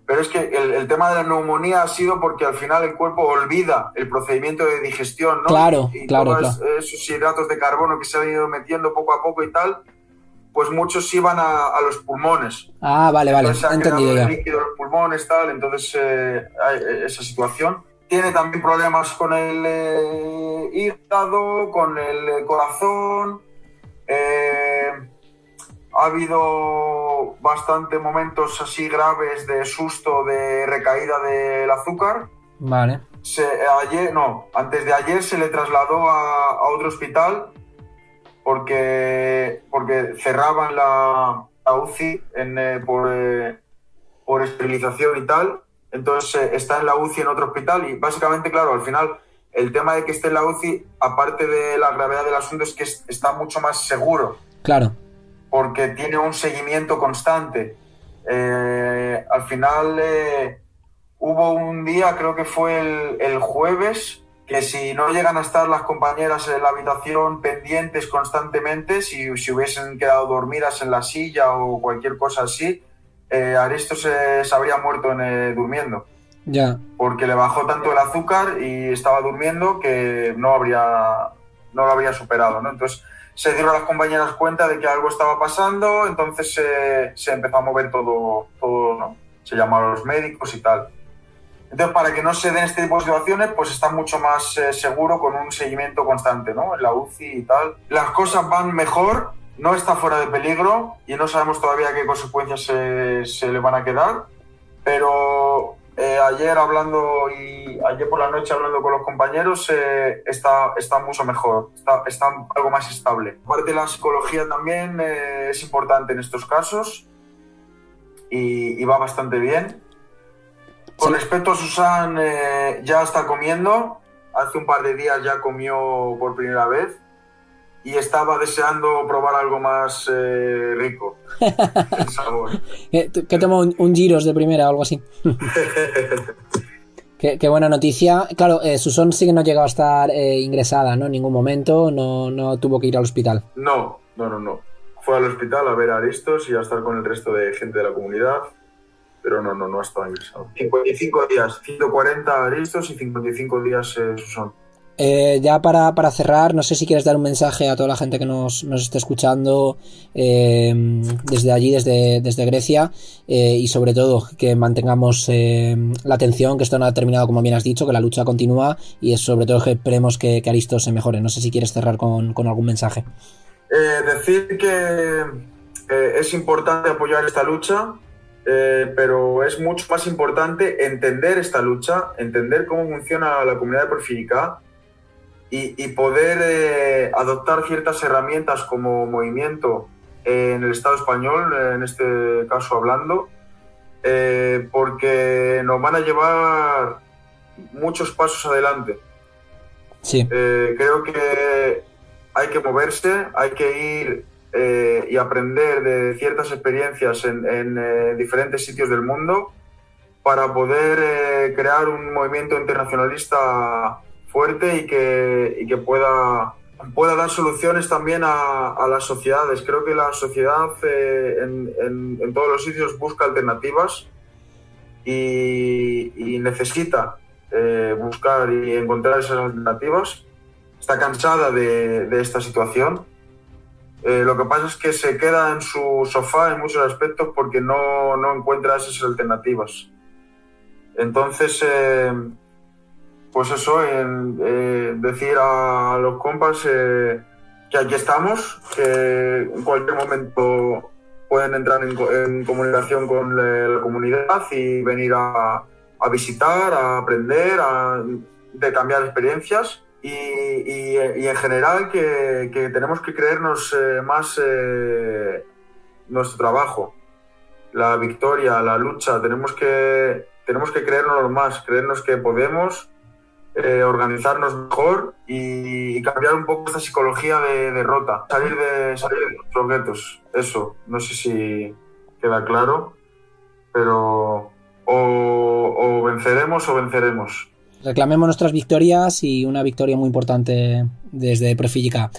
pero es que el tema de la neumonía ha sido porque al final el cuerpo olvida el procedimiento de digestión, ¿no? Claro, y claro. Esos hidratos de carbono que se han ido metiendo poco a poco y tal, pues muchos iban a los pulmones. Vale, entonces se ha entendido quedado ya. el líquido en los pulmones, tal, entonces hay esa situación. Tiene también problemas con el hígado, con el corazón. Ha habido bastante momentos así graves de susto, de recaída del azúcar. Vale. Antes de ayer se le trasladó a otro hospital porque cerraban la UCI por esterilización y tal. Entonces está en la UCI en otro hospital y básicamente, claro, al final el tema de que esté en la UCI, aparte de la gravedad del asunto, es que está mucho más seguro. Claro. Porque tiene un seguimiento constante. Al final hubo un día, creo que fue el jueves, que si no llegan a estar las compañeras en la habitación pendientes constantemente, si hubiesen quedado dormidas en la silla o cualquier cosa así, Aristos se habría muerto durmiendo. Ya. Porque le bajó tanto el azúcar y estaba durmiendo que no lo habría superado, ¿no? Entonces se dieron las compañeras cuenta de que algo estaba pasando, entonces se empezó a mover todo, ¿no? Se llamaron a los médicos y tal. Entonces, para que no se den este tipo de situaciones, pues está mucho más seguro con un seguimiento constante, ¿no? En la UCI y tal. Las cosas van mejor, no está fuera de peligro y no sabemos todavía qué consecuencias se le van a quedar, pero ayer por la noche hablando con los compañeros está mucho mejor, está algo más estable. Aparte, la psicología también es importante en estos casos y va bastante bien. Con respecto a Susan, ya está comiendo. Hace un par de días ya comió por primera vez y estaba deseando probar algo más rico. El sabor. ¿Que toma un gyros de primera o algo así? Qué buena noticia. Claro, Susan sí que no llegó a estar ingresada, ¿no? En ningún momento, no tuvo que ir al hospital. No. Fue al hospital a ver a Aristos y a estar con el resto de gente de la comunidad. Pero no ha estado ingresado. 55 días, 140 Aristos y 55 días Susan. Ya para cerrar, no sé si quieres dar un mensaje a toda la gente que nos esté escuchando desde allí, desde Grecia, y sobre todo que mantengamos la atención, que esto no ha terminado como bien has dicho, que la lucha continúa y sobre todo que esperemos que Aristos se mejore. No sé si quieres cerrar con algún mensaje. Decir que es importante apoyar esta lucha, pero es mucho más importante entender esta lucha, entender cómo funciona la comunidad de Profilicá y poder adoptar ciertas herramientas como movimiento en el Estado español, en este caso hablando, porque nos van a llevar muchos pasos adelante. Sí. Creo que hay que moverse, hay que ir y aprender de ciertas experiencias en diferentes sitios del mundo para poder crear un movimiento internacionalista fuerte y que pueda dar soluciones también a las sociedades. Creo que la sociedad en todos los sitios busca alternativas y necesita buscar y encontrar esas alternativas. Está cansada de esta situación. Lo que pasa es que se queda en su sofá en muchos aspectos porque no encuentra esas alternativas. Entonces, pues eso, decir a los compas que aquí estamos, que en cualquier momento pueden entrar en comunicación con la comunidad y venir a visitar, a aprender, a intercambiar experiencias. Y en general que tenemos que creernos más nuestro trabajo, la victoria, la lucha. Tenemos que creernos más, creernos que podemos organizarnos mejor y cambiar un poco esta psicología de derrota, salir de nuestros retos. Eso, no sé si queda claro, pero o venceremos o venceremos. Reclamemos nuestras victorias y una victoria muy importante desde Profílica.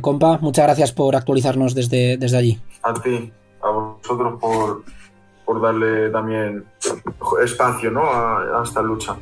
Compa, muchas gracias por actualizarnos desde allí. A ti, a vosotros por darle también espacio, ¿no? a esta lucha.